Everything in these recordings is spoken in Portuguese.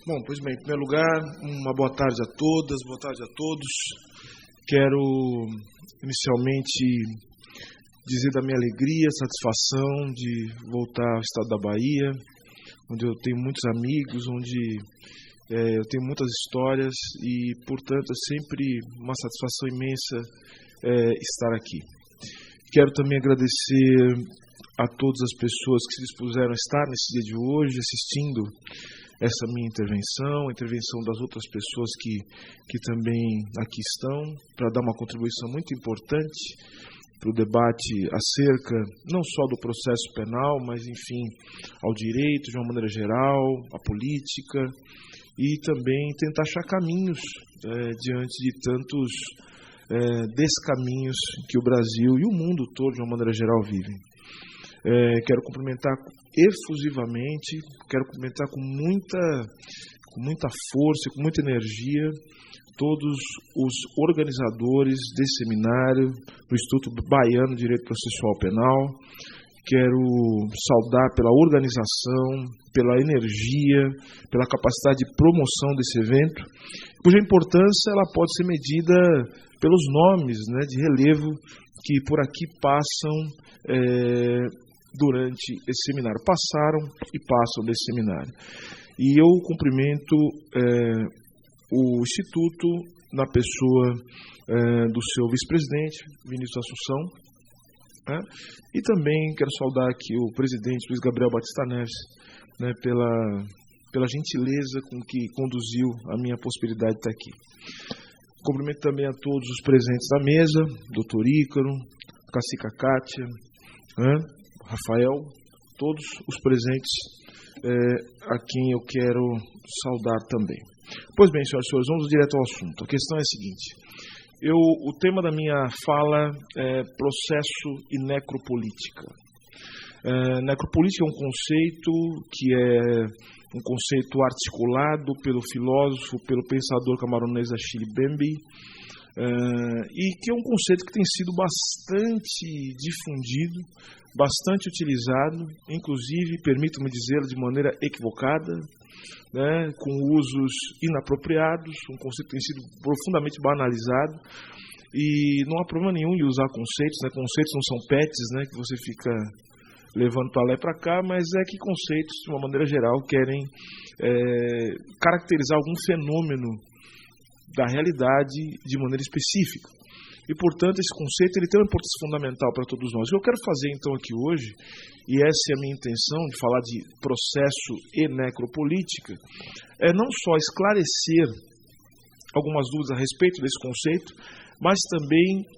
Bom, pois bem, em primeiro lugar, uma boa tarde a todas, boa tarde a todos. Quero inicialmente dizer da minha alegria, satisfação de voltar ao estado da Bahia, onde eu tenho muitos amigos, onde eu tenho muitas histórias e, portanto, é sempre uma satisfação imensa estar aqui. Quero também agradecer a todas as pessoas que se dispuseram a estar nesse dia de hoje, assistindo essa minha intervenção, a intervenção das outras pessoas que também aqui estão, para dar uma contribuição muito importante para o debate acerca não só do processo penal, mas, enfim, ao direito de uma maneira geral, à política, e também tentar achar caminhos diante de tantos descaminhos que o Brasil e o mundo todo, de uma maneira geral, vivem. Quero cumprimentar efusivamente, quero cumprimentar com muita força, com muita energia, todos os organizadores desse seminário do Instituto Baiano de Direito Processual Penal. Quero saudar pela organização, pela energia, pela capacidade de promoção desse evento, cuja importância ela pode ser medida pelos nomes, de relevo que por aqui passam durante esse seminário. Passaram e passam desse seminário. E eu cumprimento o Instituto na pessoa do seu vice-presidente, Vinícius Assunção, e também quero saudar aqui o presidente Luiz Gabriel Batista Neves, pela gentileza com que conduziu a minha possibilidade de estar aqui. Cumprimento também a todos os presentes da mesa, Dr. Ícaro, Cacica Kátia, Rafael, todos os presentes a quem eu quero saudar também. Pois bem, senhoras e senhores, vamos direto ao assunto. A questão é a seguinte: o tema da minha fala é processo e necropolítica. Necropolítica é um conceito que é um conceito articulado pelo filósofo, pelo pensador camaronês Achille Mbembe, e que é um conceito que tem sido bastante difundido, bastante utilizado, inclusive, permito-me dizer, de maneira equivocada, com usos inapropriados, um conceito que tem sido profundamente banalizado, e não há problema nenhum em usar conceitos, conceitos não são pets, que você fica levando para lá e para cá, mas é que conceitos, de uma maneira geral, querem caracterizar algum fenômeno da realidade de maneira específica. E, portanto, esse conceito ele tem uma importância fundamental para todos nós. O que eu quero fazer, então, aqui hoje, e essa é a minha intenção de falar de processo e necropolítica, é não só esclarecer algumas dúvidas a respeito desse conceito, mas também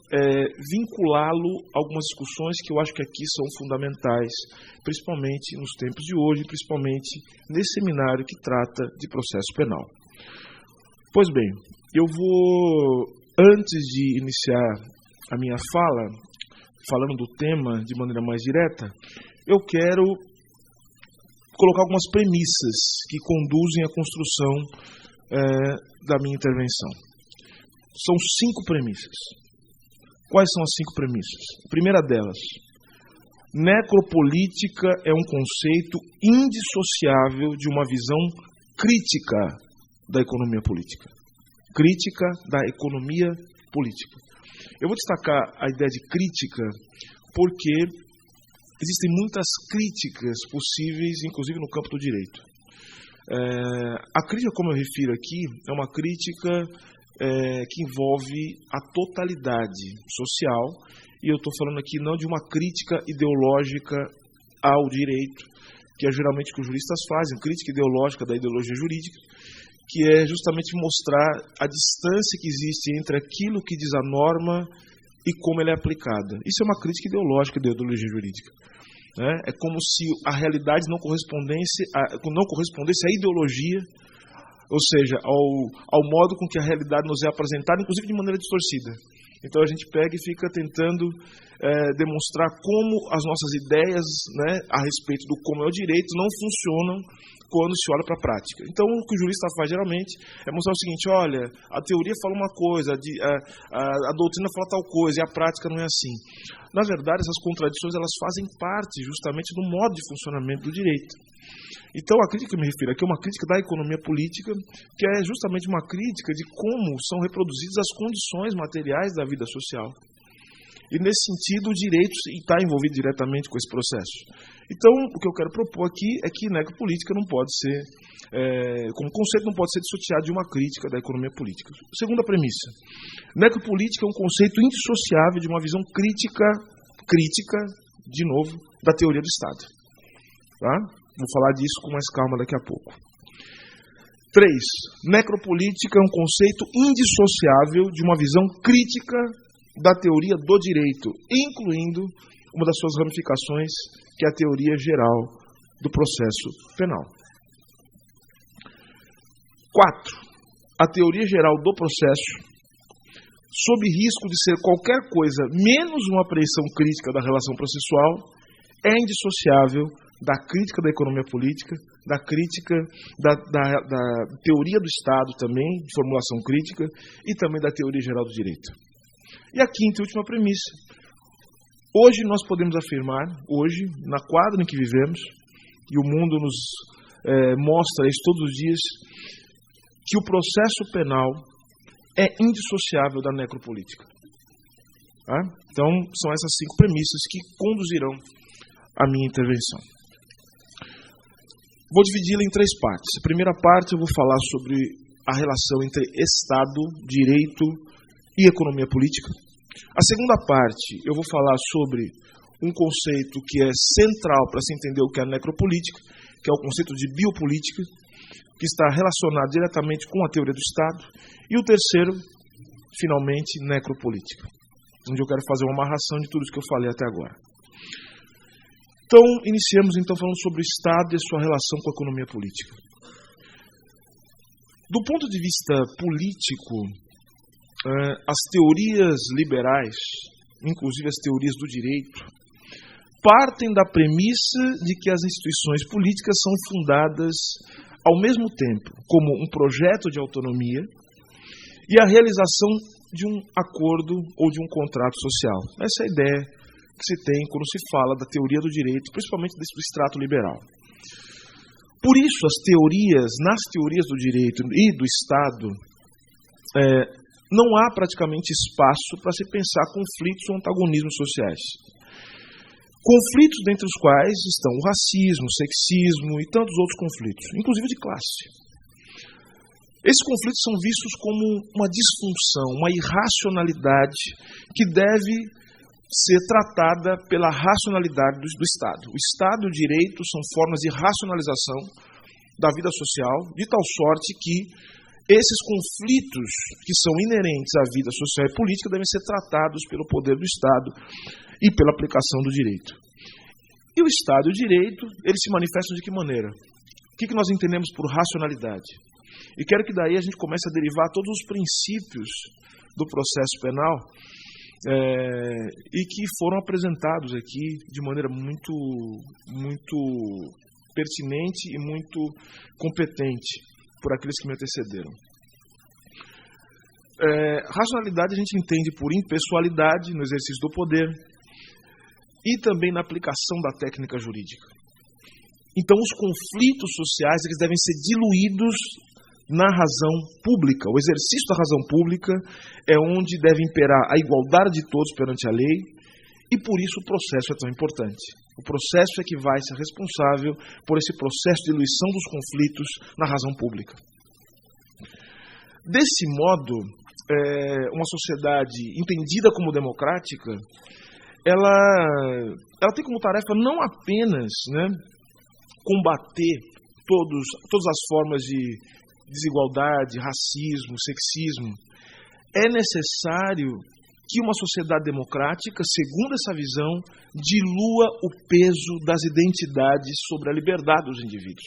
vinculá-lo a algumas discussões que eu acho que aqui são fundamentais, principalmente nos tempos de hoje, principalmente nesse seminário que trata de processo penal. Pois bem, eu vou, antes de iniciar a minha fala, falando do tema de maneira mais direta, eu quero colocar algumas premissas que conduzem à construção da minha intervenção. São 5 premissas. Quais são as 5 premissas? A primeira delas: necropolítica é um conceito indissociável de uma visão crítica da economia política. Crítica da economia política. Eu vou destacar a ideia de crítica porque existem muitas críticas possíveis, inclusive no campo do direito. A crítica, como eu refiro aqui, é uma crítica que envolve a totalidade social, e eu estou falando aqui não de uma crítica ideológica ao direito, que é geralmente o que os juristas fazem, crítica ideológica da ideologia jurídica, que é justamente mostrar a distância que existe entre aquilo que diz a norma e como ela é aplicada. Isso é uma crítica ideológica da ideologia jurídica. É como se a realidade não correspondesse à ideologia, ou seja, ao modo com que a realidade nos é apresentada, inclusive de maneira distorcida. Então a gente pega e fica tentando demonstrar como as nossas ideias, né, a respeito do como é o direito não funcionam quando se olha para a prática. Então, o que o jurista faz geralmente é mostrar o seguinte: olha, a teoria fala uma coisa, a doutrina fala tal coisa, e a prática não é assim. Na verdade, essas contradições elas fazem parte justamente do modo de funcionamento do direito. Então, a crítica que eu me refiro aqui é uma crítica da economia política, que é justamente uma crítica de como são reproduzidas as condições materiais da vida social. E, nesse sentido, o direito está envolvido diretamente com esse processo. Então, o que eu quero propor aqui é que necropolítica não pode ser, como conceito, não pode ser dissociado de uma crítica da economia política. Segunda premissa: necropolítica é um conceito indissociável de uma visão crítica, de novo, da teoria do Estado. Tá? Vou falar disso com mais calma daqui a pouco. 3. Necropolítica é um conceito indissociável de uma visão crítica da teoria do direito, incluindo uma das suas ramificações, que é a teoria geral do processo penal. 4. A teoria geral do processo, sob risco de ser qualquer coisa menos uma apreensão crítica da relação processual, é indissociável da crítica da economia política, da crítica da teoria do Estado também, de formulação crítica, e também da teoria geral do direito. E a quinta e última premissa: hoje nós podemos afirmar, hoje, na quadra em que vivemos, e o mundo nos mostra isso todos os dias, que o processo penal é indissociável da necropolítica. Tá? Então, são essas 5 premissas que conduzirão a minha intervenção. Vou dividi-la em 3 partes. A primeira parte eu vou falar sobre a relação entre Estado, direito e economia política. A segunda parte eu vou falar sobre um conceito que é central para se entender o que é a necropolítica, que é o conceito de biopolítica, que está relacionado diretamente com a teoria do Estado. E o terceiro, finalmente, necropolítica, onde eu quero fazer uma amarração de tudo isso que eu falei até agora. Então, iniciamos falando sobre o Estado e a sua relação com a economia política. Do ponto de vista político, as teorias liberais, inclusive as teorias do direito, partem da premissa de que as instituições políticas são fundadas ao mesmo tempo como um projeto de autonomia e a realização de um acordo ou de um contrato social. Essa é a ideia que se tem quando se fala da teoria do direito, principalmente do extrato liberal. Por isso, nas teorias do direito e do Estado, não há praticamente espaço para se pensar conflitos ou antagonismos sociais. Conflitos dentre os quais estão o racismo, o sexismo e tantos outros conflitos, inclusive de classe. Esses conflitos são vistos como uma disfunção, uma irracionalidade que deve ser tratada pela racionalidade do Estado. O Estado e o direito são formas de racionalização da vida social, de tal sorte que esses conflitos que são inerentes à vida social e política devem ser tratados pelo poder do Estado e pela aplicação do direito. E o Estado e o direito, eles se manifestam de que maneira? O que nós entendemos por racionalidade? E quero que daí a gente comece a derivar todos os princípios do processo penal e que foram apresentados aqui de maneira muito pertinente e muito competente por aqueles que me antecederam. Racionalidade a gente entende por impessoalidade no exercício do poder e também na aplicação da técnica jurídica. Então, os conflitos sociais eles devem ser diluídos na razão pública. O exercício da razão pública é onde deve imperar a igualdade de todos perante a lei e por isso o processo é tão importante. O processo é que vai ser responsável por esse processo de diluição dos conflitos na razão pública. Desse modo, uma sociedade entendida como democrática, ela tem como tarefa não apenas combater todas as formas de desigualdade, racismo, sexismo. É necessário que uma sociedade democrática, segundo essa visão, dilua o peso das identidades sobre a liberdade dos indivíduos.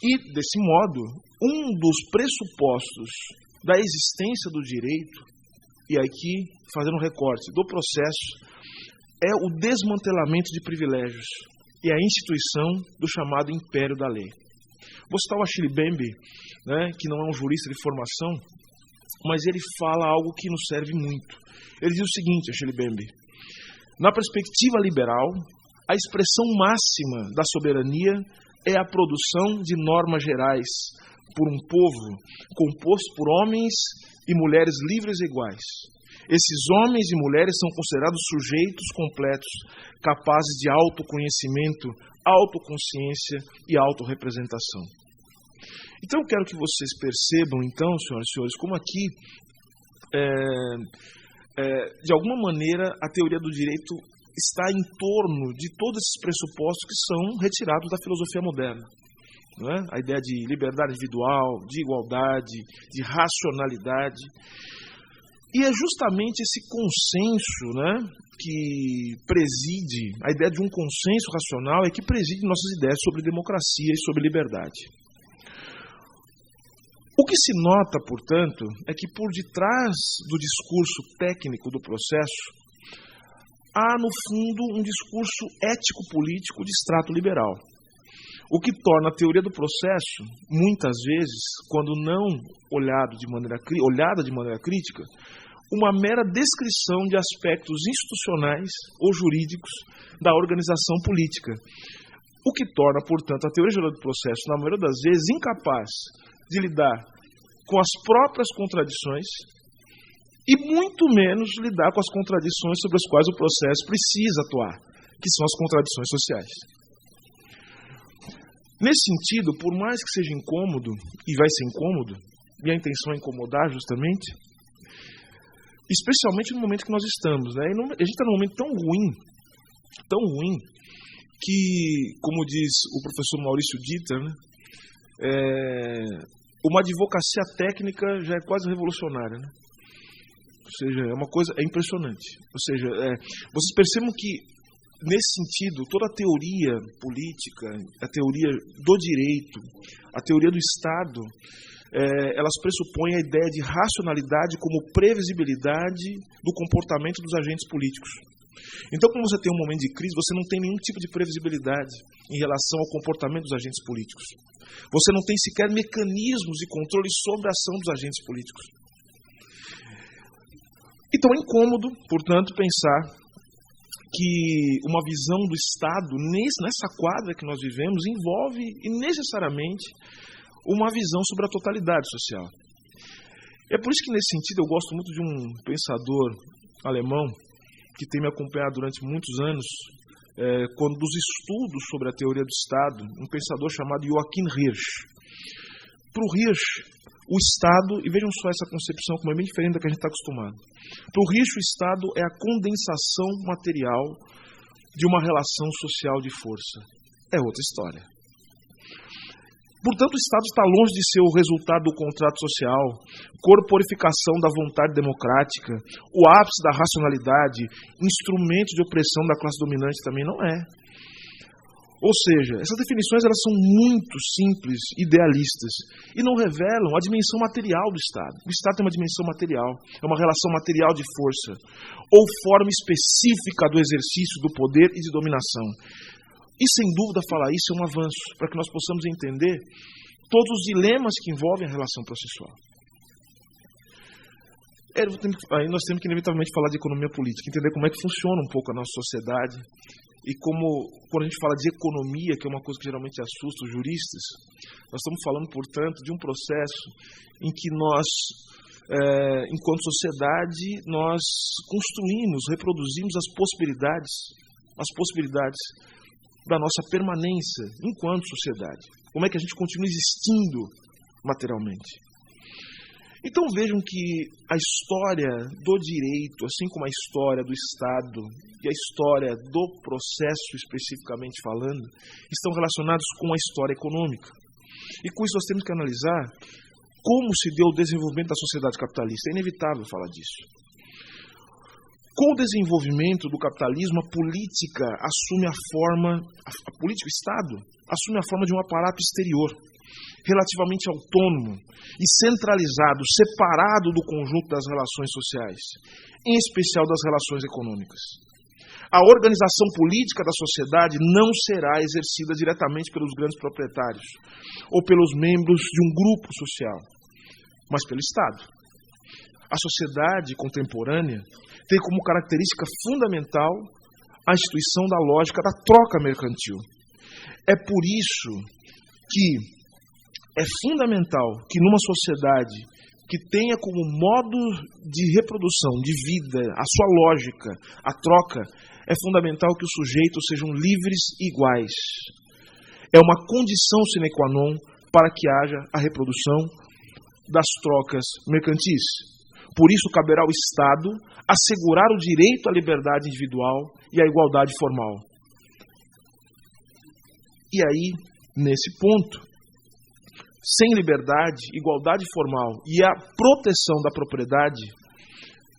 E, desse modo, um dos pressupostos da existência do direito e aqui fazendo um recorte do processo, é o desmantelamento de privilégios e a instituição do chamado império da lei. Vou citar o Achille Mbembe, né, que não é um jurista de formação, mas ele fala algo que nos serve muito. Ele diz o seguinte, Achille Mbembe: na perspectiva liberal, a expressão máxima da soberania é a produção de normas gerais por um povo composto por homens e mulheres livres e iguais. Esses homens e mulheres são considerados sujeitos completos, capazes de autoconhecimento, autoconsciência e autorrepresentação. Então eu quero que vocês percebam, então, senhoras e senhores, como aqui, de alguma maneira, a teoria do direito está em torno de todos esses pressupostos que são retirados da filosofia moderna. Não é? A ideia de liberdade individual, de igualdade, de racionalidade. E é justamente esse consenso, né, que preside, a ideia de um consenso racional é que preside nossas ideias sobre democracia e sobre liberdade. O que se nota, portanto, é que por detrás do discurso técnico do processo, há, no fundo, um discurso ético-político de extrato liberal. O que torna a teoria do processo, muitas vezes, quando não olhada de maneira crítica, uma mera descrição de aspectos institucionais ou jurídicos da organização política. O que torna, portanto, a teoria geral do processo, na maioria das vezes, incapaz de lidar com as próprias contradições e muito menos lidar com as contradições sobre as quais o processo precisa atuar, que são as contradições sociais. Nesse sentido, por mais que seja incômodo, e vai ser incômodo, e a intenção é incomodar justamente, especialmente no momento que nós estamos, né? A gente está num momento tão ruim, que, como diz o professor Maurício Dieter, né, uma advocacia técnica já é quase revolucionária, né? Ou seja, é uma coisa impressionante. Ou seja, vocês percebam que, nesse sentido, toda a teoria política, a teoria do direito, a teoria do Estado, elas pressupõem a ideia de racionalidade como previsibilidade do comportamento dos agentes políticos. Então, quando você tem um momento de crise, você não tem nenhum tipo de previsibilidade em relação ao comportamento dos agentes políticos. Você não tem sequer mecanismos de controle sobre a ação dos agentes políticos. Então é incômodo, portanto, pensar que uma visão do Estado, nessa quadra que nós vivemos, envolve necessariamente uma visão sobre a totalidade social. É por isso que, nesse sentido, eu gosto muito de um pensador alemão que tem me acompanhado durante muitos anos, quando dos estudos sobre a teoria do Estado, um pensador chamado Joachim Hirsch. Para o Hirsch, o Estado, e vejam só essa concepção como é bem diferente da que a gente está acostumado. Para o Hirsch, o Estado é a condensação material de uma relação social de força. É outra história. Portanto, o Estado está longe de ser o resultado do contrato social, corporificação da vontade democrática, o ápice da racionalidade, instrumento de opressão da classe dominante também não é. Ou seja, essas definições elas são muito simples, idealistas, e não revelam a dimensão material do Estado. O Estado tem uma dimensão material, é uma relação material de força, ou forma específica do exercício do poder e de dominação. E, sem dúvida, falar isso é um avanço, para que nós possamos entender todos os dilemas que envolvem a relação processual. Aí nós temos que, inevitavelmente, falar de economia política, entender como é que funciona um pouco a nossa sociedade, e como, quando a gente fala de economia, que é uma coisa que geralmente assusta os juristas, nós estamos falando, portanto, de um processo em que nós, enquanto sociedade, nós construímos, reproduzimos as possibilidades da nossa permanência enquanto sociedade. Como é que a gente continua existindo materialmente. Então vejam que a história do direito, assim como a história do Estado e a história do processo especificamente falando, estão relacionados com a história econômica. E com isso nós temos que analisar como se deu o desenvolvimento da sociedade capitalista. É inevitável falar disso. Com o desenvolvimento do capitalismo, a política assume a forma, o Estado assume a forma de um aparato exterior, relativamente autônomo e centralizado, separado do conjunto das relações sociais, em especial das relações econômicas. A organização política da sociedade não será exercida diretamente pelos grandes proprietários ou pelos membros de um grupo social, mas pelo Estado. A sociedade contemporânea tem como característica fundamental a instituição da lógica da troca mercantil. É por isso que é fundamental que numa sociedade que tenha como modo de reprodução, de vida, a sua lógica, a troca, é fundamental que os sujeitos sejam livres e iguais. É uma condição sine qua non para que haja a reprodução das trocas mercantis. Por isso, caberá ao Estado assegurar o direito à liberdade individual e à igualdade formal. E aí, nesse ponto, sem liberdade, igualdade formal e a proteção da propriedade,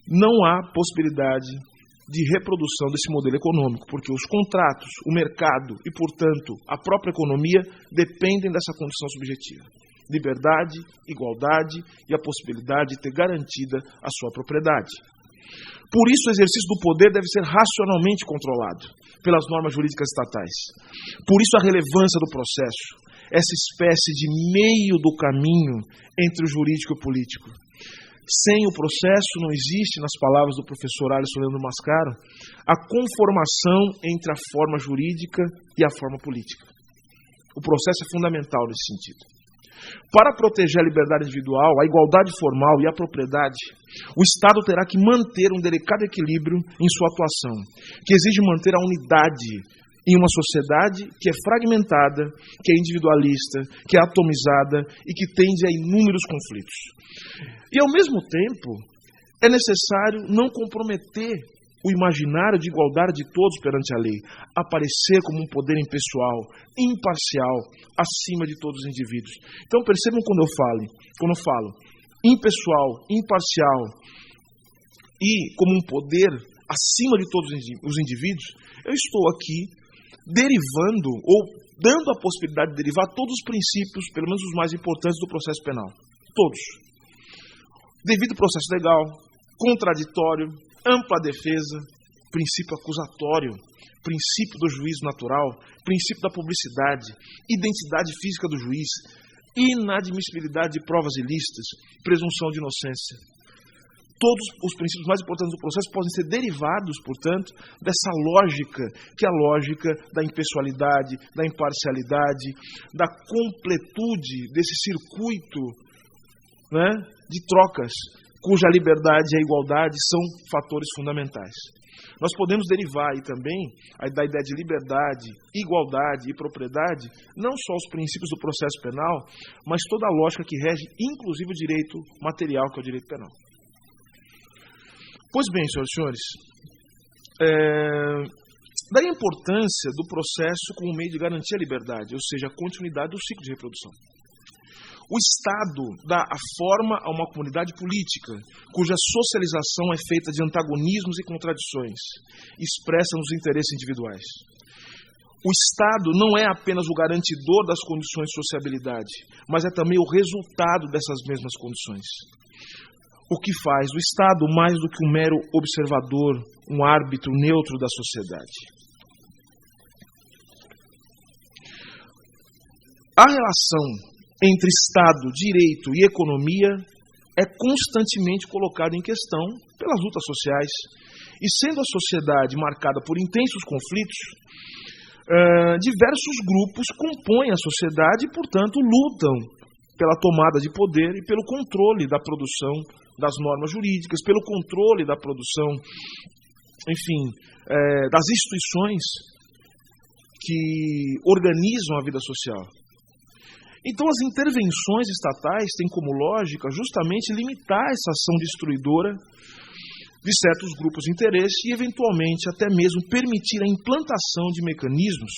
não há possibilidade de reprodução desse modelo econômico, porque os contratos, o mercado e, portanto, a própria economia dependem dessa condição subjetiva. Liberdade, igualdade e a possibilidade de ter garantida a sua propriedade. Por isso, o exercício do poder deve ser racionalmente controlado pelas normas jurídicas estatais. Por isso, a relevância do processo, essa espécie de meio do caminho entre o jurídico e o político. Sem o processo não existe, nas palavras do professor Alisson Leandro Mascaro, a conformação entre a forma jurídica e a forma política. O processo é fundamental nesse sentido. Para proteger a liberdade individual, a igualdade formal e a propriedade, o Estado terá que manter um delicado equilíbrio em sua atuação, que exige manter a unidade em uma sociedade que é fragmentada, que é individualista, que é atomizada e que tende a inúmeros conflitos. E, ao mesmo tempo, é necessário não comprometer o imaginário de igualdade de todos perante a lei, aparecer como um poder impessoal, imparcial, acima de todos os indivíduos. Então percebam quando eu falo impessoal, imparcial e como um poder acima de todos os indivíduos, eu estou aqui derivando ou dando a possibilidade de derivar todos os princípios, pelo menos os mais importantes do processo penal. Todos. Devido processo legal, contraditório, ampla defesa, princípio acusatório, princípio do juízo natural, princípio da publicidade, identidade física do juiz, inadmissibilidade de provas ilícitas, presunção de inocência. Todos os princípios mais importantes do processo podem ser derivados, portanto, dessa lógica, que é a lógica da impessoalidade, da imparcialidade, da completude desse circuito, né, de trocas, cuja liberdade e a igualdade são fatores fundamentais. Nós podemos derivar aí também da ideia de liberdade, igualdade e propriedade, não só os princípios do processo penal, mas toda a lógica que rege, inclusive, o direito material, que é o direito penal. Pois bem, senhoras e senhores, daí a importância do processo como meio de garantir a liberdade, ou seja, a continuidade do ciclo de reprodução. O Estado dá a forma a uma comunidade política, cuja socialização é feita de antagonismos e contradições, expressa nos interesses individuais. O Estado não é apenas o garantidor das condições de sociabilidade, mas é também o resultado dessas mesmas condições. O que faz do Estado mais do que um mero observador, um árbitro neutro da sociedade. A relação entre Estado, direito e economia é constantemente colocada em questão pelas lutas sociais. E sendo a sociedade marcada por intensos conflitos, diversos grupos compõem a sociedade e, portanto, lutam pela tomada de poder e pelo controle da produção das normas jurídicas, pelo controle da produção, enfim, das instituições que organizam a vida social. Então, as intervenções estatais têm como lógica justamente limitar essa ação destruidora de certos grupos de interesse e, eventualmente, até mesmo permitir a implantação de mecanismos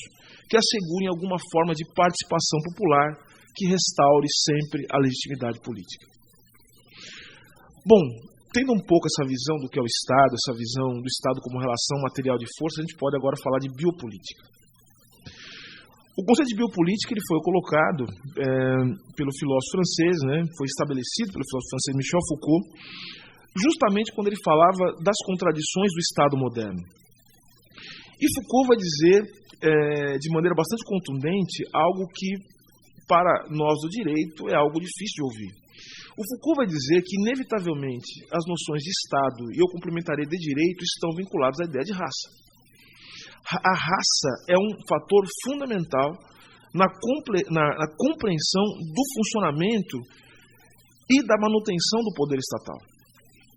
que assegurem alguma forma de participação popular que restaure sempre a legitimidade política. Bom, tendo um pouco essa visão do que é o Estado, essa visão do Estado como relação material de força, a gente pode agora falar de biopolítica. O conceito de biopolítica ele foi colocado pelo filósofo francês, né, foi estabelecido pelo filósofo francês Michel Foucault, justamente quando ele falava das contradições do Estado moderno. E Foucault vai dizer, de maneira bastante contundente, algo que, para nós do direito, é algo difícil de ouvir. O Foucault vai dizer que, inevitavelmente, as noções de Estado, e eu complementarei de direito, estão vinculadas à ideia de raça. A raça é um fator fundamental na compreensão do funcionamento e da manutenção do poder estatal.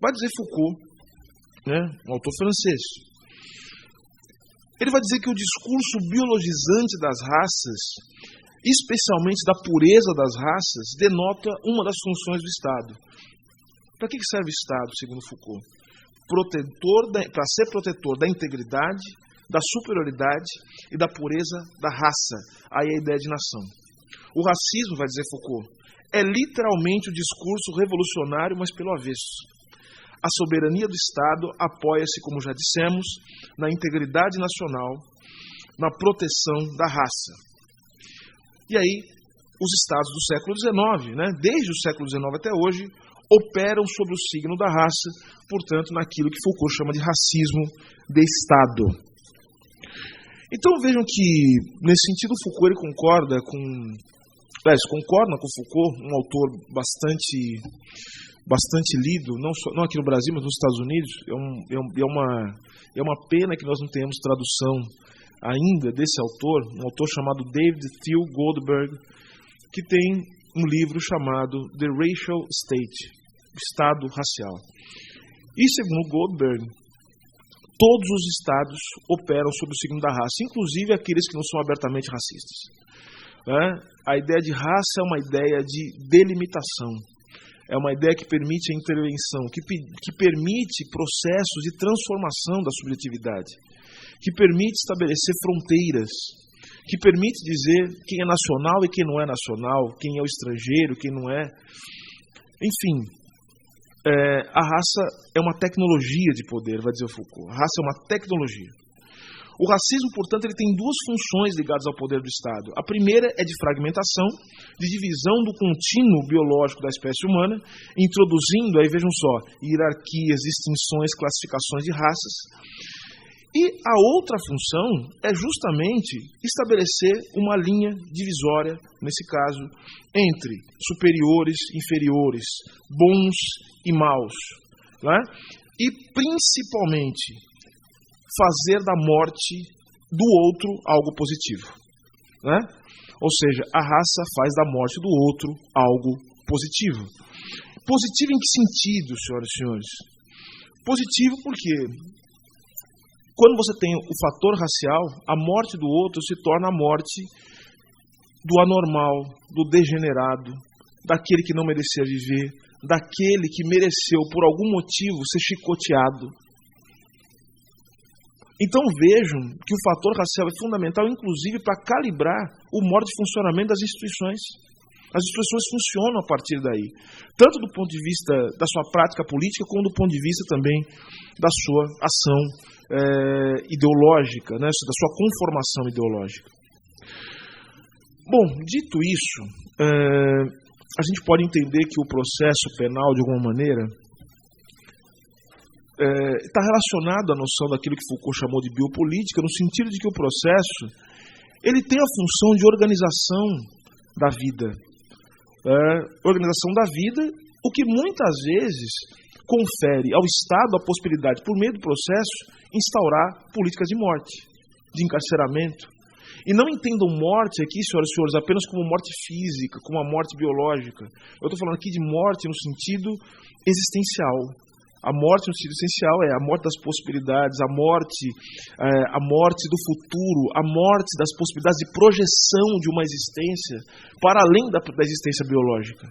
Vai dizer Foucault, né, um autor francês. Ele vai dizer que o discurso biologizante das raças, especialmente da pureza das raças, denota uma das funções do Estado. Para que serve o Estado, segundo Foucault? Para ser protetor da integridade, da superioridade e da pureza da raça. Aí a ideia de nação. O racismo, vai dizer Foucault, é literalmente o discurso revolucionário, mas pelo avesso. A soberania do Estado apoia-se, como já dissemos, na integridade nacional, na proteção da raça. E aí, os Estados do século XIX, né, desde o século XIX até hoje, operam sobre o signo da raça, portanto, naquilo que Foucault chama de racismo de Estado. Então vejam que, nesse sentido, Foucault ele concorda com Foucault, um autor bastante lido, não aqui no Brasil, mas nos Estados Unidos. É uma pena que nós não tenhamos tradução ainda desse autor, um autor chamado David Thiel Goldberg, que tem um livro chamado The Racial State, Estado Racial. E segundo Goldberg, todos os estados operam sob o signo da raça, inclusive aqueles que não são abertamente racistas. A ideia de raça é uma ideia de delimitação, é uma ideia que permite a intervenção, que permite processos de transformação da subjetividade, que permite estabelecer fronteiras, que permite dizer quem é nacional e quem não é nacional, quem é o estrangeiro, quem não é. Enfim, a raça é uma tecnologia de poder, vai dizer o Foucault. A raça é uma tecnologia. O racismo, portanto, ele tem duas funções ligadas ao poder do Estado. A primeira é de fragmentação, de divisão do contínuo biológico da espécie humana, introduzindo, aí vejam só, hierarquias, distinções, classificações de raças. E a outra função é justamente estabelecer uma linha divisória, nesse caso, entre superiores, inferiores, bons e maus, né? E principalmente fazer da morte do outro algo positivo, né? Ou seja, a raça faz da morte do outro algo positivo. Positivo em que sentido, senhoras e senhores? Positivo porque quando você tem o fator racial, a morte do outro se torna a morte do anormal, do degenerado, daquele que não merecia viver, daquele que mereceu, por algum motivo, ser chicoteado. Então vejam que o fator racial é fundamental, inclusive, para calibrar o modo de funcionamento das instituições. As instituições funcionam a partir daí, tanto do ponto de vista da sua prática política, como do ponto de vista também da sua ação ideológica, né, da sua conformação ideológica. Bom, dito isso, a gente pode entender que o processo penal, de alguma maneira, está relacionado à noção daquilo que Foucault chamou de biopolítica, no sentido de que o processo ele tem a função de organização da vida. Organização da vida, o que muitas vezes confere ao Estado a possibilidade, por meio do processo, instaurar políticas de morte, de encarceramento. E não entendam morte aqui, senhoras e senhores, apenas como morte física, como a morte biológica. Eu estou falando aqui de morte no sentido existencial. A morte no sentido essencial é a morte das possibilidades, a morte do futuro, a morte das possibilidades de projeção de uma existência para além da existência biológica.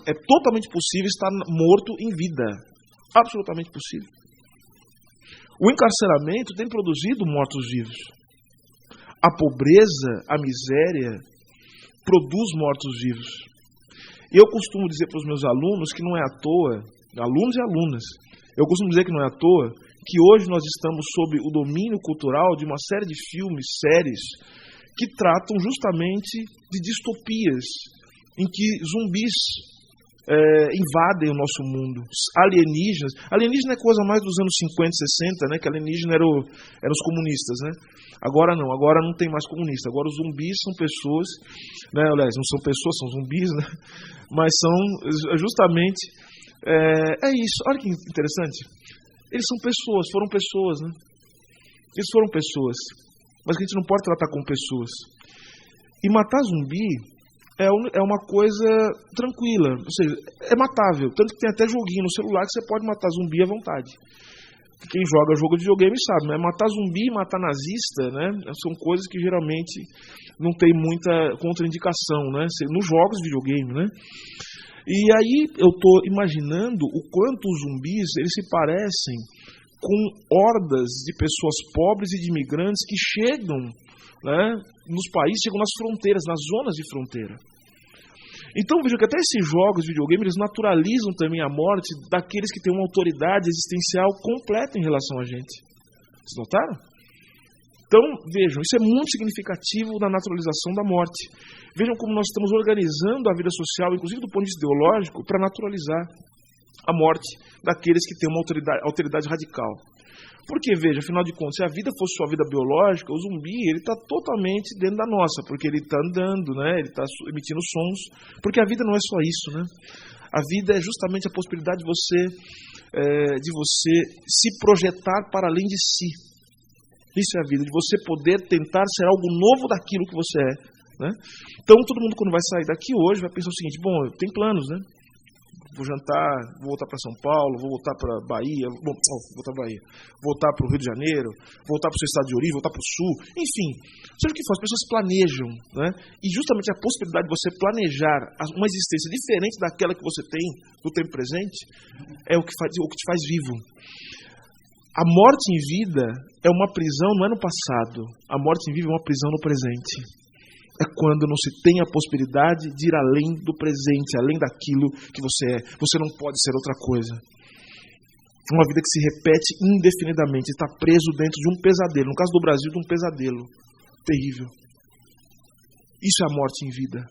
É totalmente possível estar morto em vida. Absolutamente possível. O encarceramento tem produzido mortos-vivos. A pobreza, a miséria, produz mortos-vivos. E eu costumo dizer para os meus alunos que não é à toa, alunos e alunas, eu costumo dizer que não é à toa que hoje nós estamos sob o domínio cultural de uma série de filmes, séries, que tratam justamente de distopias, em que zumbis invadem o nosso mundo, alienígenas. Alienígena é coisa mais dos anos 50, 60, né? Que alienígena eram os comunistas, né? Agora não tem mais comunista. Agora os zumbis são pessoas, né? Aliás, não são pessoas, são zumbis, né? Mas são justamente isso. Olha que interessante. Eles são pessoas, foram pessoas, né? Eles foram pessoas, mas a gente não pode tratar como pessoas. E matar zumbi é uma coisa tranquila, ou seja, é matável. Tanto que tem até joguinho no celular que você pode matar zumbi à vontade. Quem joga jogo de videogame sabe, né? Matar zumbi e matar nazista, né? São coisas que geralmente não tem muita contraindicação, né? Nos jogos de videogame, né? E aí eu estou imaginando o quanto os zumbis eles se parecem com hordas de pessoas pobres e de imigrantes que chegam, né, nos países, chegam nas fronteiras, nas zonas de fronteira. Então veja que até esses jogos de videogame eles naturalizam também a morte daqueles que têm uma autoridade existencial completa em relação a gente. Vocês notaram? Então vejam, isso é muito significativo da naturalização da morte. Vejam como nós estamos organizando a vida social, inclusive do ponto de vista ideológico, para naturalizar a morte daqueles que têm uma autoridade radical. Porque, veja, afinal de contas, se a vida fosse sua vida biológica, o zumbi ele está totalmente dentro da nossa, porque ele está andando, né? Ele está emitindo sons, porque a vida não é só isso, né? A vida é justamente a possibilidade de você se projetar para além de si. Isso é a vida, de você poder tentar ser algo novo daquilo que você é, né? Então, todo mundo quando vai sair daqui hoje vai pensar o seguinte: bom, eu tenho planos, né? Vou jantar, vou voltar para São Paulo, vou voltar para Bahia, voltar para o Rio de Janeiro, voltar para o seu estado de origem, voltar para o Sul, enfim, seja o que for, as pessoas planejam, né? E justamente a possibilidade de você planejar uma existência diferente daquela que você tem no tempo presente é o que te faz vivo. A morte em vida é uma prisão, não é no passado, a morte em vida é uma prisão no presente. É quando não se tem a possibilidade de ir além do presente, além daquilo que você é. Você não pode ser outra coisa. Uma vida que se repete indefinidamente, está preso dentro de um pesadelo. No caso do Brasil, de um pesadelo terrível. Isso é a morte em vida.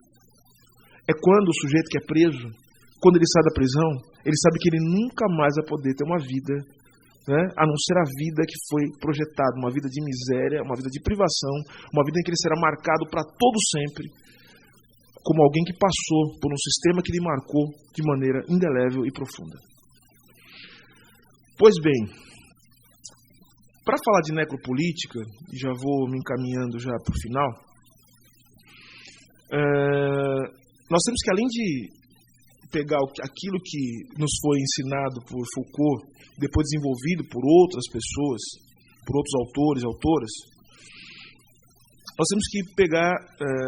É quando o sujeito que é preso, quando ele sai da prisão, ele sabe que ele nunca mais vai poder ter uma vida, né, a não ser a vida que foi projetada, uma vida de miséria, uma vida de privação, uma vida em que ele será marcado para todo sempre como alguém que passou por um sistema que lhe marcou de maneira indelével e profunda. Pois bem, para falar de necropolítica, e já vou me encaminhando já para o final, nós temos que, além de pegar aquilo que nos foi ensinado por Foucault, depois desenvolvido por outras pessoas, por outros autores e autoras, nós temos que pegar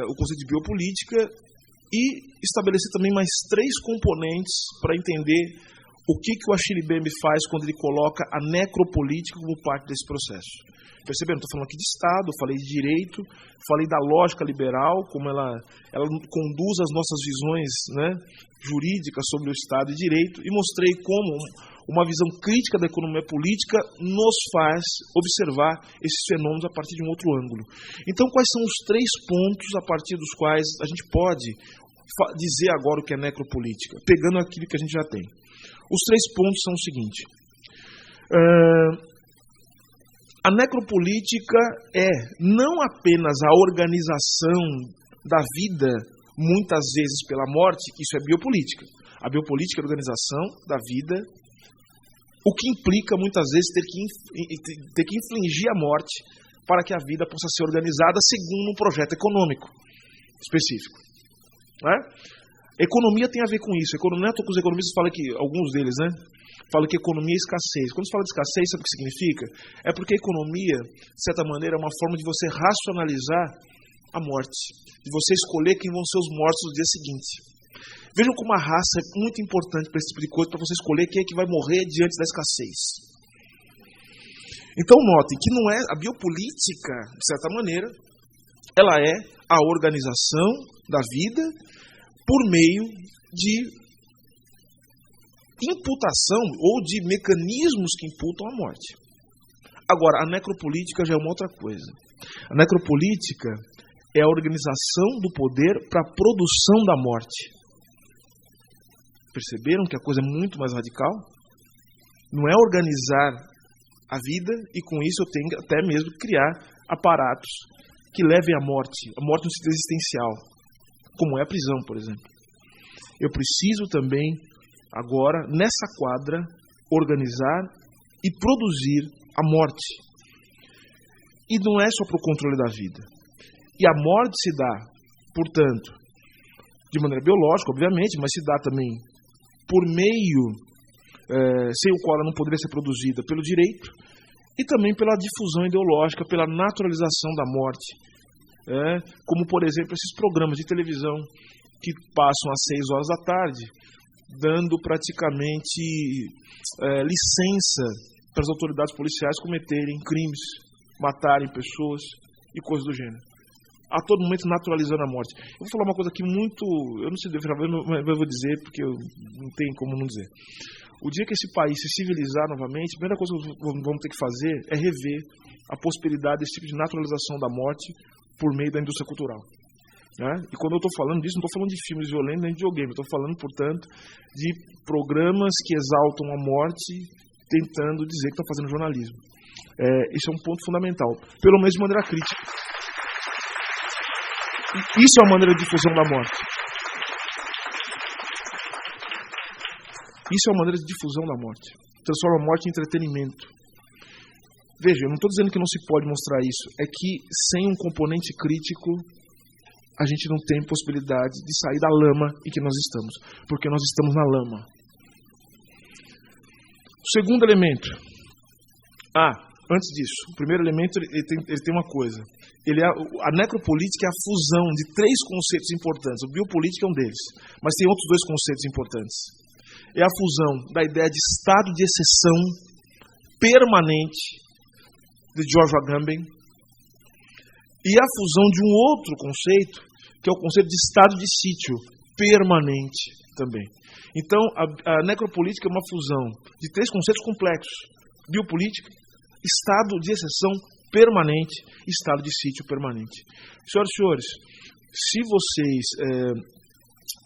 o conceito de biopolítica e estabelecer também mais 3 componentes para entender o que o Achille Mbembe faz quando ele coloca a necropolítica como parte desse processo. Perceberam? Estou falando aqui de Estado, falei de direito, falei da lógica liberal, como ela conduz as nossas visões, né, jurídicas sobre o Estado e direito, e mostrei como uma visão crítica da economia política nos faz observar esses fenômenos a partir de um outro ângulo. Então, quais são os 3 pontos a partir dos quais a gente pode dizer agora o que é necropolítica, pegando aquilo que a gente já tem? Os 3 pontos são o seguinte: a necropolítica é não apenas a organização da vida, muitas vezes pela morte, isso é biopolítica. A biopolítica é a organização da vida, o que implica muitas vezes ter que infligir a morte para que a vida possa ser organizada segundo um projeto econômico específico. Né? Economia tem a ver com isso. Economia, os economistas falam que, alguns deles, né, falam que economia é escassez. Quando se fala de escassez, sabe o que significa? É porque a economia, de certa maneira, é uma forma de você racionalizar a morte, de você escolher quem vão ser os mortos no dia seguinte. Vejam como a raça é muito importante para esse tipo de coisa, para você escolher quem é que vai morrer diante da escassez. Então notem que não é a biopolítica, de certa maneira, ela é a organização da vida por meio de imputação ou de mecanismos que imputam a morte. Agora, a necropolítica já é uma outra coisa. A necropolítica é a organização do poder para a produção da morte. Perceberam que a coisa é muito mais radical? Não é organizar a vida e com isso eu tenho que até mesmo criar aparatos que levem à morte no sentido existencial, como é a prisão, por exemplo. Eu preciso também, agora, nessa quadra, organizar e produzir a morte. E não é só para o controle da vida. E a morte se dá, portanto, de maneira biológica, obviamente, mas se dá também por meio, sem o qual ela não poderia ser produzida, pelo direito, e também pela difusão ideológica, pela naturalização da morte. Como, por exemplo, esses programas de televisão que passam às 6 horas da tarde, dando praticamente licença para as autoridades policiais cometerem crimes, matarem pessoas e coisas do gênero. A todo momento naturalizando a morte. Eu vou falar uma coisa aqui muito... Eu não sei se mas eu vou dizer porque não tem como não dizer. O dia que esse país se civilizar novamente, a primeira coisa que vamos ter que fazer é rever a possibilidade desse tipo de naturalização da morte por meio da indústria cultural. E quando eu estou falando disso, não estou falando de filmes violentos nem de videogame. Estou falando, portanto, de programas que exaltam a morte tentando dizer que estão fazendo jornalismo. Isso é um ponto fundamental, pelo menos de maneira crítica. Isso é uma maneira de difusão da morte. Isso é uma maneira de difusão da morte. Transforma a morte em entretenimento. Veja, eu não estou dizendo que não se pode mostrar isso. É que sem um componente crítico, a gente não tem possibilidade de sair da lama em que nós estamos. Porque nós estamos na lama. O segundo elemento. Antes disso, o primeiro elemento ele tem uma coisa. A necropolítica é a fusão de 3 conceitos importantes. O biopolítica é um deles, mas tem outros 2 conceitos importantes. É a fusão da ideia de estado de exceção permanente de George Agamben e a fusão de um outro conceito, que é o conceito de estado de sítio permanente também. Então, a necropolítica é uma fusão de 3 conceitos complexos: biopolítica, estado de exceção permanente, estado de sítio permanente. Senhoras e senhores, se vocês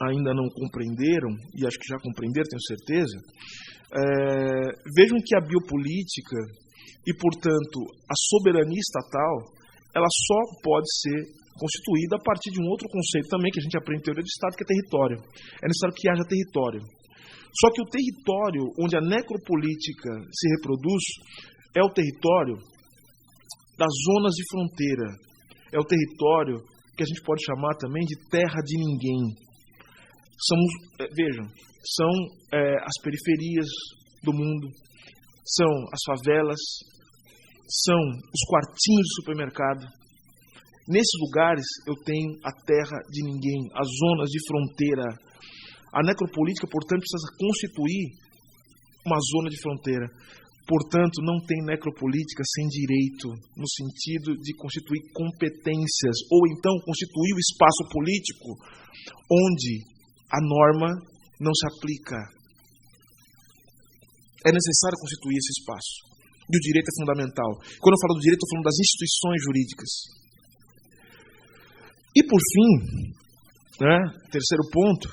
ainda não compreenderam, e acho que já compreenderam, tenho certeza, vejam que a biopolítica e, portanto, a soberania estatal, ela só pode ser constituída a partir de um outro conceito também que a gente aprende em teoria de Estado, que é território. É necessário que haja território. Só que o território onde a necropolítica se reproduz é o território das zonas de fronteira. É o território que a gente pode chamar também de terra de ninguém. Vejam, são as periferias do mundo, são as favelas, são os quartinhos de supermercado. Nesses lugares eu tenho a terra de ninguém, as zonas de fronteira. A necropolítica, portanto, precisa constituir uma zona de fronteira. Portanto, não tem necropolítica sem direito, no sentido de constituir competências, ou então constituir o espaço político onde a norma não se aplica. É necessário constituir esse espaço. E o direito é fundamental. Quando eu falo do direito, estou falando das instituições jurídicas. E por fim, terceiro ponto,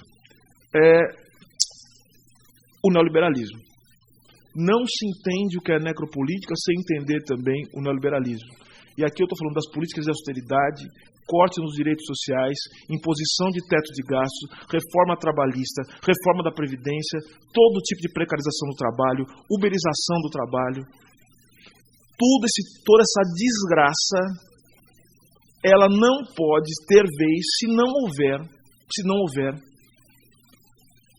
é o neoliberalismo. Não se entende o que é necropolítica sem entender também o neoliberalismo. E aqui eu estou falando das políticas de austeridade, corte nos direitos sociais, imposição de teto de gastos, reforma trabalhista, reforma da Previdência, todo tipo de precarização do trabalho, uberização do trabalho. Toda essa desgraça, ela não pode ter vez se não houver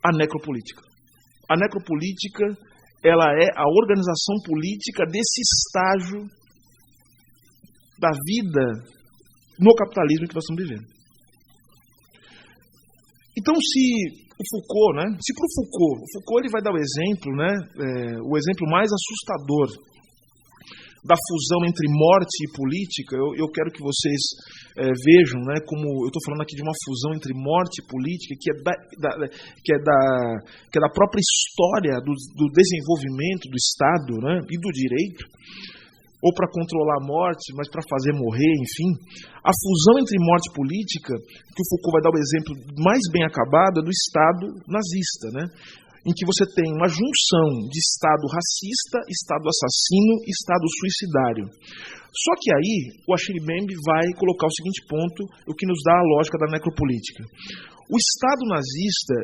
a necropolítica. A necropolítica, ela é a organização política desse estágio da vida no capitalismo que nós estamos vivendo. Então, se para o Foucault ele vai dar o exemplo, o exemplo mais assustador da fusão entre morte e política. Eu quero que vocês vejam, como eu estou falando aqui de uma fusão entre morte e política, que é da própria história do desenvolvimento do Estado, e do direito, ou para controlar a morte, mas para fazer morrer, enfim. A fusão entre morte e política, que o Foucault vai dar o exemplo mais bem acabado, é do Estado nazista, né? Em que você tem uma junção de Estado racista, Estado assassino e Estado suicidário. Só que aí o Achille Mbembe vai colocar o seguinte ponto, o que nos dá a lógica da necropolítica. O Estado nazista,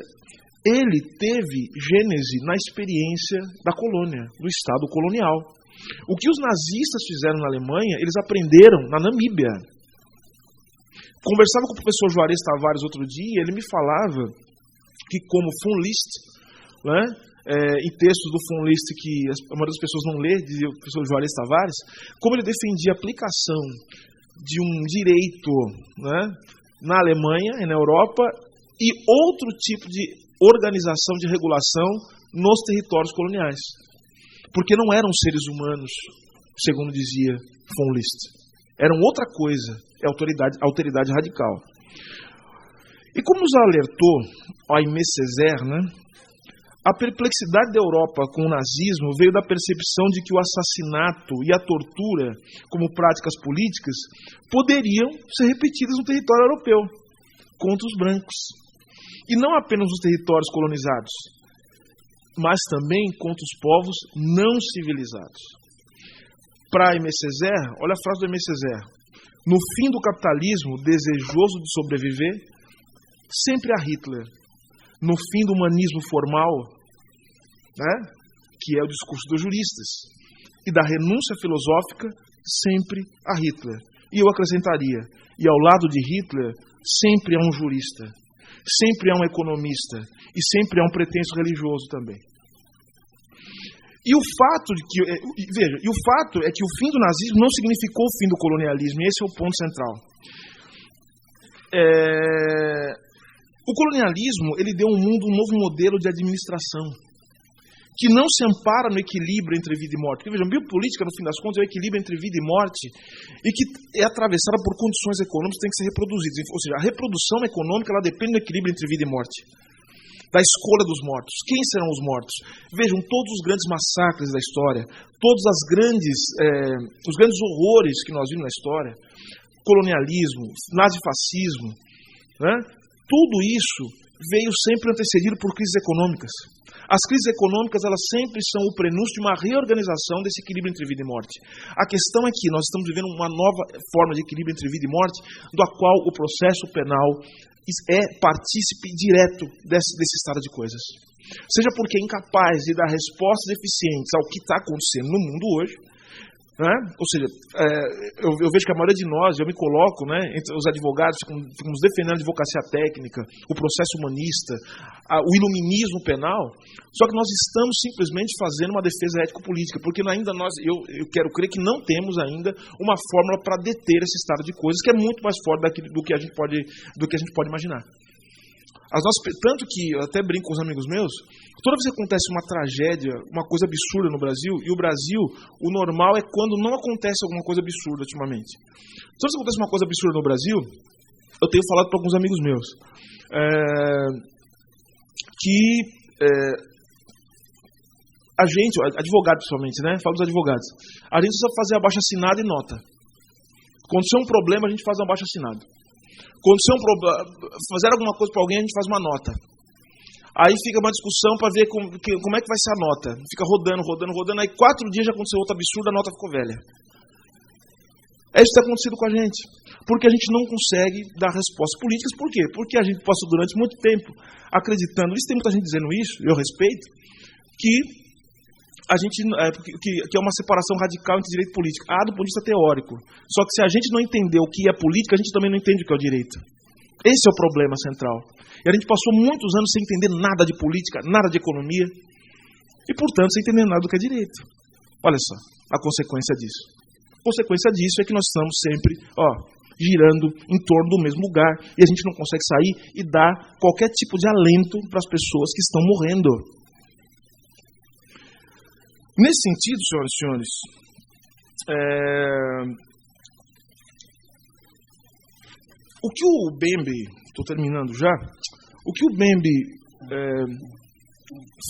ele teve gênese na experiência da colônia, do Estado colonial. O que os nazistas fizeram na Alemanha, eles aprenderam na Namíbia. Conversava com o professor Juarez Tavares outro dia, ele me falava que como von List, né, em textos do von List que a maioria das pessoas não lê, dizia o professor Juarez Tavares, como ele defendia a aplicação de um direito, né, na Alemanha e na Europa e outro tipo de organização de regulação nos territórios coloniais. Porque não eram seres humanos, segundo dizia von List. Eram outra coisa, é alteridade radical. E como nos alertou Aimé Césaire, né, a perplexidade da Europa com o nazismo veio da percepção de que o assassinato e a tortura, como práticas políticas, poderiam ser repetidas no território europeu, contra os brancos. E não apenas nos territórios colonizados, mas também contra os povos não civilizados. Para Aimé Césaire, olha a frase do Aimé Césaire: no fim do capitalismo, desejoso de sobreviver, sempre há Hitler. No fim do humanismo formal, né, que é o discurso dos juristas, e da renúncia filosófica, sempre há Hitler. E eu acrescentaria, e ao lado de Hitler, sempre há um jurista, sempre há um economista, e sempre há um pretenso religioso também. E o fato é que o fim do nazismo não significou o fim do colonialismo, e esse é o ponto central. O colonialismo, ele deu ao mundo um novo modelo de administração, que não se ampara no equilíbrio entre vida e morte. Porque, vejam, biopolítica, no fim das contas, é o equilíbrio entre vida e morte, e que é atravessada por condições econômicas que têm que ser reproduzidas. Ou seja, a reprodução econômica, ela depende do equilíbrio entre vida e morte, da escolha dos mortos. Quem serão os mortos? Vejam, todos os grandes massacres da história, todos os grandes horrores que nós vimos na história, colonialismo, nazifascismo, né? Tudo isso veio sempre antecedido por crises econômicas. As crises econômicas, elas sempre são o prenúncio de uma reorganização desse equilíbrio entre vida e morte. A questão é que nós estamos vivendo uma nova forma de equilíbrio entre vida e morte, da qual o processo penal é partícipe direto desse estado de coisas. Seja porque é incapaz de dar respostas eficientes ao que está acontecendo no mundo hoje, né? Ou seja, eu vejo que a maioria de nós, eu me coloco, né, entre os advogados, ficamos defendendo a advocacia técnica, o processo humanista, o iluminismo penal, só que nós estamos simplesmente fazendo uma defesa ético-política, porque ainda eu quero crer que não temos ainda uma fórmula para deter esse estado de coisas, que é muito mais forte do que a gente pode imaginar. Tanto que, eu até brinco com os amigos meus, toda vez que acontece uma tragédia, uma coisa absurda no Brasil, e o Brasil, o normal é quando não acontece alguma coisa absurda ultimamente. Toda vez que acontece uma coisa absurda no Brasil, eu tenho falado para alguns amigos meus, a gente, advogado principalmente, né? Falo dos advogados, a gente precisa fazer abaixo-assinado e nota. Quando tem um problema, a gente faz um abaixo-assinado. Quando fazer alguma coisa para alguém, a gente faz uma nota. Aí fica uma discussão para ver como é que vai ser a nota. Fica rodando. Aí 4 dias já aconteceu outra absurda, a nota ficou velha. É isso que tem acontecido com a gente. Porque a gente não consegue dar respostas políticas. Por quê? Porque a gente passou durante muito tempo acreditando, isso tem muita gente dizendo isso, eu respeito, que é uma separação radical entre direito e política. Do ponto de vista teórico. Só que se a gente não entender o que é política, a gente também não entende o que é o direito. Esse é o problema central. E a gente passou muitos anos sem entender nada de política, nada de economia, e, portanto, sem entender nada do que é direito. Olha só, a consequência disso. A consequência disso é que nós estamos sempre girando em torno do mesmo lugar, e a gente não consegue sair e dar qualquer tipo de alento para as pessoas que estão morrendo. Nesse sentido, senhoras e senhores, o que o Mbembe, estou terminando já, o que o Mbembe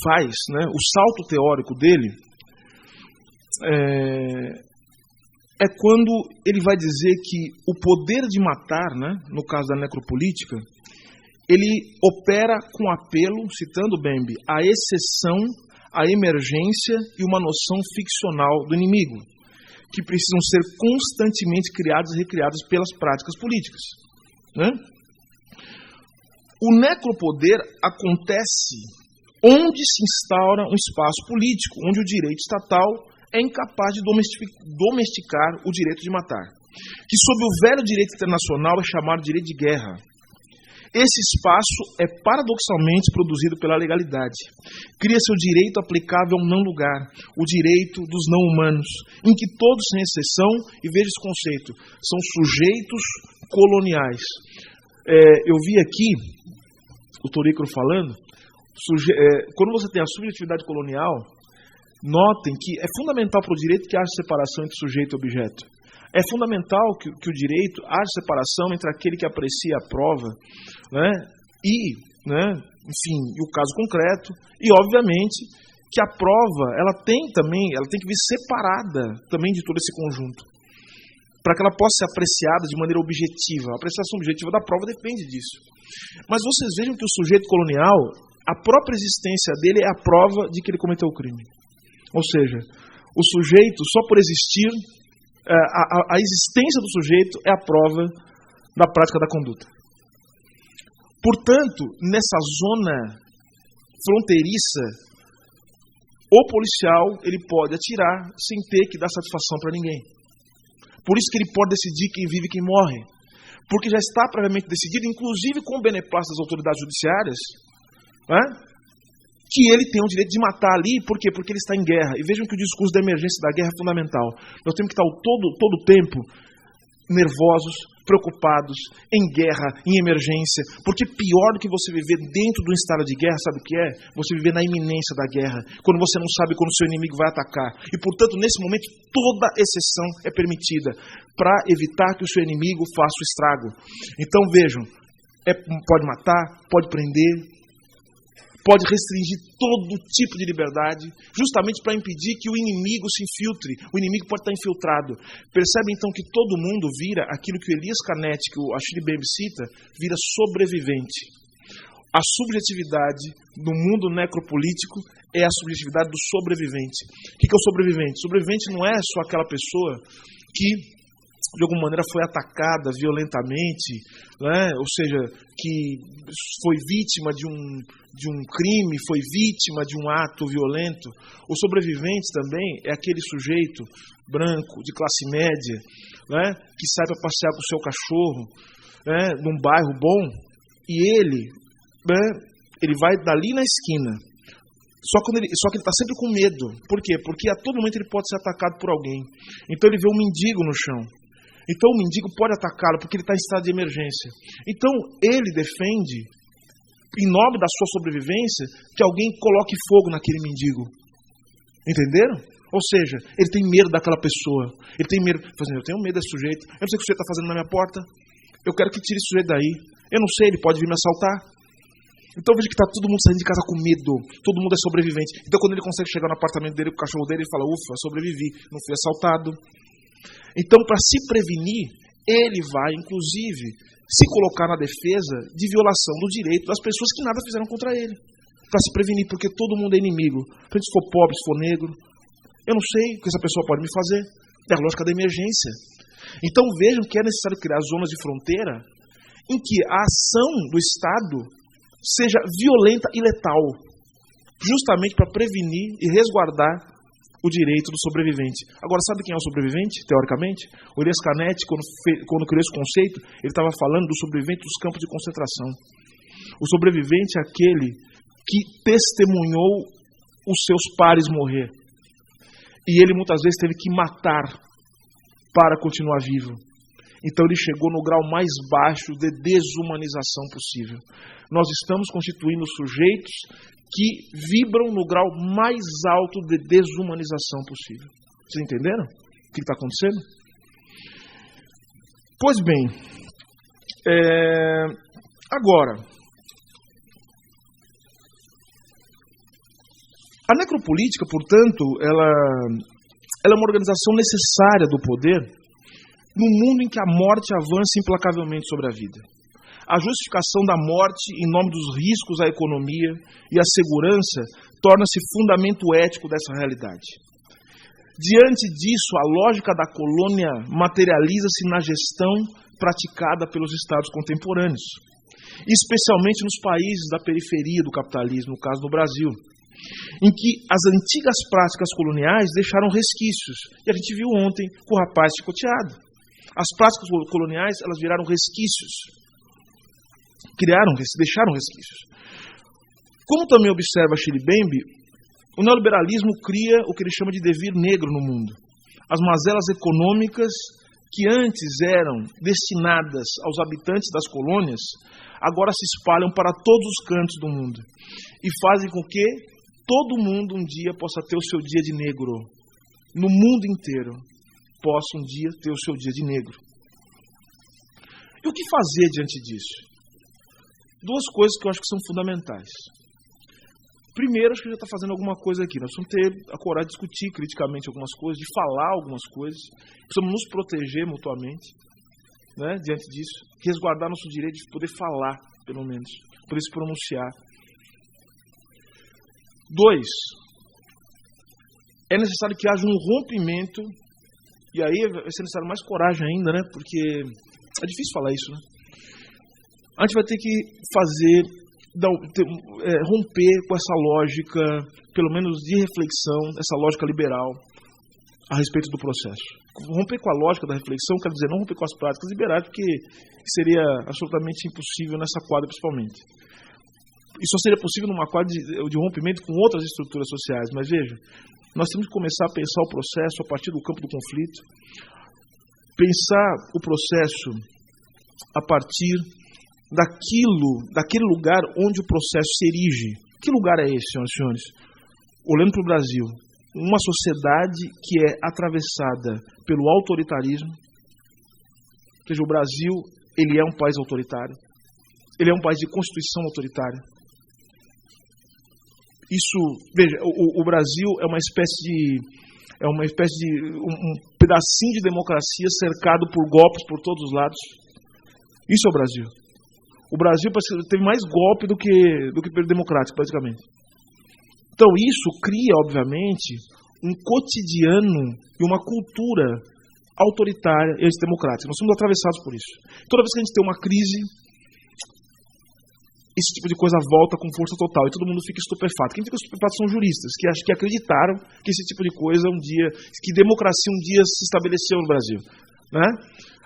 faz, né, o salto teórico dele, é quando ele vai dizer que o poder de matar, né, no caso da necropolítica, ele opera com apelo, citando Bembe, à exceção, à emergência e uma noção ficcional do inimigo, que precisam ser constantemente criadas e recriadas pelas práticas políticas, né? O necropoder acontece onde se instaura um espaço político, onde o direito estatal é incapaz de domesticar o direito de matar, que sob o velho direito internacional é chamado de direito de guerra. Esse espaço é paradoxalmente produzido pela legalidade. Cria-se o direito aplicável a um não-lugar, o direito dos não-humanos, em que todos, sem exceção, e veja esse conceito, são sujeitos coloniais. Eu vi aqui o Torícaro falando, quando você tem a subjetividade colonial, notem que é fundamental para o direito que haja separação entre sujeito e objeto. É fundamental que o direito haja separação entre aquele que aprecia a prova, né, enfim, o caso concreto, e obviamente que a prova ela tem que vir separada também de todo esse conjunto, para que ela possa ser apreciada de maneira objetiva. A apreciação objetiva da prova depende disso. Mas vocês vejam que o sujeito colonial, a própria existência dele é a prova de que ele cometeu o crime. Ou seja, o sujeito, só por existir, a existência do sujeito é a prova da prática da conduta. Portanto, nessa zona fronteiriça, o policial ele pode atirar sem ter que dar satisfação para ninguém. Por isso que ele pode decidir quem vive e quem morre. Porque já está previamente decidido, inclusive com o beneplácito das autoridades judiciárias, né, que ele tem o direito de matar ali. Por quê? Porque ele está em guerra. E vejam que o discurso da emergência e da guerra é fundamental. Nós temos que estar todo o tempo nervosos, preocupados, em guerra, em emergência. Porque pior do que você viver dentro do estado de guerra, sabe o que é? Você viver na iminência da guerra, quando você não sabe quando o seu inimigo vai atacar. E, portanto, nesse momento, toda exceção é permitida para evitar que o seu inimigo faça o estrago. Então, vejam, pode matar, pode prender, pode restringir todo tipo de liberdade, justamente para impedir que o inimigo se infiltre. O inimigo pode estar infiltrado. Percebe então que todo mundo vira aquilo que o Elias Canetti, que o Achille Mbembe cita, vira sobrevivente. A subjetividade no mundo necropolítico é a subjetividade do sobrevivente. O que é o sobrevivente? O sobrevivente não é só aquela pessoa que de alguma maneira foi atacada violentamente, né? Ou seja, que foi vítima de um crime, foi vítima de um ato violento. O sobrevivente também é aquele sujeito branco, de classe média, né? Que sai para passear com o seu cachorro, né? Num bairro bom, e ele vai dali na esquina. Só que ele está sempre com medo. Por quê? Porque a todo momento ele pode ser atacado por alguém. Então ele vê um mendigo no chão. Então o mendigo pode atacá-lo porque ele está em estado de emergência. Então ele defende, em nome da sua sobrevivência, que alguém coloque fogo naquele mendigo. Entenderam? Ou seja, ele tem medo daquela pessoa. Ele tem medo, fazendo, eu tenho medo desse sujeito. Eu não sei o que o sujeito está fazendo na minha porta. Eu quero que tire esse sujeito daí. Eu não sei, ele pode vir me assaltar. Então veja que está todo mundo saindo de casa com medo. Todo mundo é sobrevivente. Então quando ele consegue chegar no apartamento dele com o cachorro dele, ele fala, ufa, sobrevivi, não fui assaltado. Então, para se prevenir, ele vai, inclusive, se colocar na defesa de violação do direito das pessoas que nada fizeram contra ele. Para se prevenir, porque todo mundo é inimigo. Se for pobre, se for negro, eu não sei o que essa pessoa pode me fazer. É a lógica da emergência. Então, vejam que é necessário criar zonas de fronteira em que a ação do Estado seja violenta e letal, justamente para prevenir e resguardar o direito do sobrevivente. Agora, sabe quem é o sobrevivente, teoricamente? O Elias Canetti, quando criou esse conceito, ele estava falando do sobrevivente dos campos de concentração. O sobrevivente é aquele que testemunhou os seus pares morrer. E ele muitas vezes teve que matar para continuar vivo. Então ele chegou no grau mais baixo de desumanização possível. Nós estamos constituindo sujeitos que vibram no grau mais alto de desumanização possível. Vocês entenderam o que está acontecendo? Pois bem, agora, a necropolítica, portanto, ela é uma organização necessária do poder no mundo em que a morte avança implacavelmente sobre a vida. A justificação da morte em nome dos riscos à economia e à segurança torna-se fundamento ético dessa realidade. Diante disso, a lógica da colônia materializa-se na gestão praticada pelos estados contemporâneos, especialmente nos países da periferia do capitalismo, no caso do Brasil, em que as antigas práticas coloniais deixaram resquícios. E a gente viu ontem com o rapaz chicoteado. As práticas coloniais, elas viraram resquícios. Deixaram resquícios. Como também observa Achille Mbembe, o neoliberalismo cria o que ele chama de devir negro no mundo. As mazelas econômicas que antes eram destinadas aos habitantes das colônias, agora se espalham para todos os cantos do mundo e fazem com que todo mundo um dia possa ter o seu dia de negro. No mundo inteiro possa um dia ter o seu dia de negro. E o que fazer diante disso? Duas coisas que eu acho que são fundamentais. Primeiro, acho que já está fazendo alguma coisa aqui. Nós precisamos ter a coragem de discutir criticamente algumas coisas, de falar algumas coisas. Precisamos nos proteger mutuamente, né, diante disso. Resguardar nosso direito de poder falar, pelo menos. Poder se pronunciar. 2. É necessário que haja um rompimento. E aí vai ser necessário mais coragem ainda, né? Porque é difícil falar isso, né? A gente vai ter que romper com essa lógica, pelo menos de reflexão, essa lógica liberal a respeito do processo. Romper com a lógica da reflexão quer dizer não romper com as práticas liberais, porque seria absolutamente impossível nessa quadra principalmente. Isso só seria possível numa quadra de rompimento com outras estruturas sociais. Mas veja, nós temos que começar a pensar o processo a partir do campo do conflito, pensar o processo a partir daquele lugar onde o processo se erige. Que lugar é esse, senhoras e senhores? Olhando para o Brasil, uma sociedade que é atravessada pelo autoritarismo. Veja, o Brasil, ele é um país autoritário. Ele é um país de constituição autoritária. Isso, veja, o Brasil é uma espécie de um pedacinho de democracia cercado por golpes por todos os lados. Isso é o Brasil. O Brasil teve mais golpe do que período democrático, praticamente. Então isso cria, obviamente, um cotidiano e uma cultura autoritária e antidemocrática. Nós somos atravessados por isso. Toda vez que a gente tem uma crise, esse tipo de coisa volta com força total e todo mundo fica estupefato. Quem fica estupefato são juristas, que acreditaram que esse tipo de coisa que democracia um dia se estabeleceu no Brasil, né?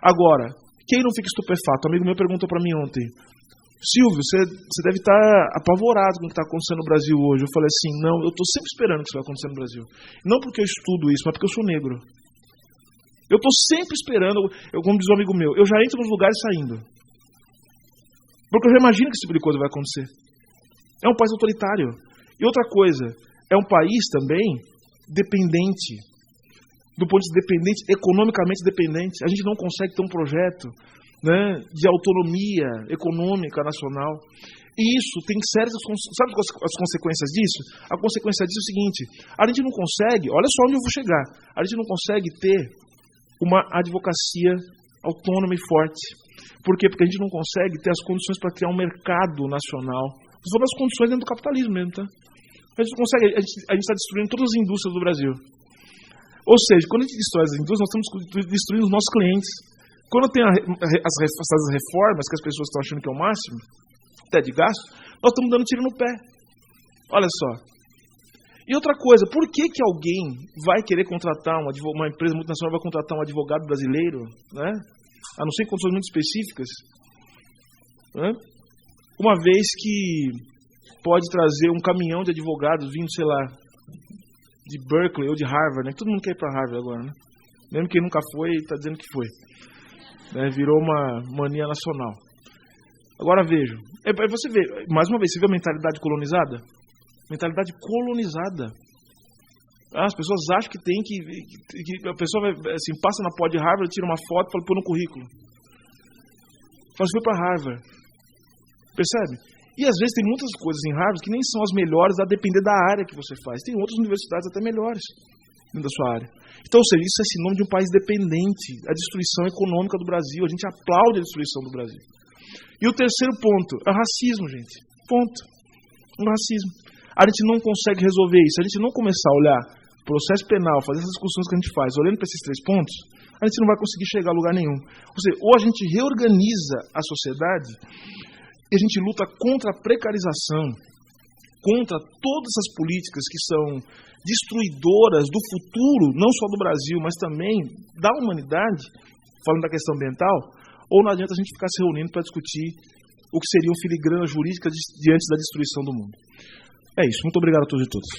Agora, quem não fica estupefato? Um amigo meu perguntou para mim ontem: Silvio, você deve estar apavorado com o que está acontecendo no Brasil hoje. Eu falei assim: não, eu estou sempre esperando que isso vai acontecer no Brasil. Não porque eu estudo isso, mas porque eu sou negro. Eu estou sempre esperando, como diz um amigo meu, eu já entro nos lugares saindo. Porque eu já imagino que esse tipo de coisa vai acontecer. É um país autoritário. E outra coisa, é um país também dependente. Do ponto de vista dependente, economicamente dependente. A gente não consegue ter um projeto, né, de autonomia econômica nacional. E isso tem sérias... Sabe as consequências disso? A consequência disso é o seguinte: a gente não consegue, olha só onde eu vou chegar, a gente não consegue ter uma advocacia autônoma e forte. Por quê? Porque a gente não consegue ter as condições para criar um mercado nacional. São as condições dentro do capitalismo mesmo, tá? A gente não consegue, a gente está destruindo todas as indústrias do Brasil. Ou seja, quando a gente destrói as indústrias, nós estamos destruindo os nossos clientes. Quando tem as reformas que as pessoas estão achando que é o máximo, até de gasto, nós estamos dando tiro no pé. Olha só. E outra coisa, por que alguém vai querer contratar uma empresa multinacional vai contratar um advogado brasileiro, né? A não ser em condições muito específicas, né? Uma vez que pode trazer um caminhão de advogados vindo, sei lá, de Berkeley ou de Harvard, né? Todo mundo quer ir para Harvard agora, né? Mesmo quem nunca foi, está dizendo que foi. Né? Virou uma mania nacional. Agora vejam, você vê, mais uma vez, você vê a mentalidade colonizada? Mentalidade colonizada. As pessoas acham que tem que a pessoa vai, assim, passa na pó de Harvard, tira uma foto e fala, põe no currículo. Fala, foi para Harvard. Percebe? E às vezes tem muitas coisas em Harvard que nem são as melhores a depender da área que você faz. Tem outras universidades até melhores, dentro da sua área. Então, ou seja, isso é sinônimo de um país dependente, a destruição econômica do Brasil. A gente aplaude a destruição do Brasil. E o terceiro ponto é o racismo, gente. Ponto. O racismo. A gente não consegue resolver isso. A gente não começar a olhar processo penal, fazer essas discussões que a gente faz, olhando para esses 3 pontos, a gente não vai conseguir chegar a lugar nenhum. Ou seja, ou a gente reorganiza a sociedade e a gente luta contra a precarização, contra todas essas políticas que são destruidoras do futuro, não só do Brasil, mas também da humanidade, falando da questão ambiental, ou não adianta a gente ficar se reunindo para discutir o que seriam filigranas jurídicas diante da destruição do mundo. É isso. Muito obrigado a todos e todas.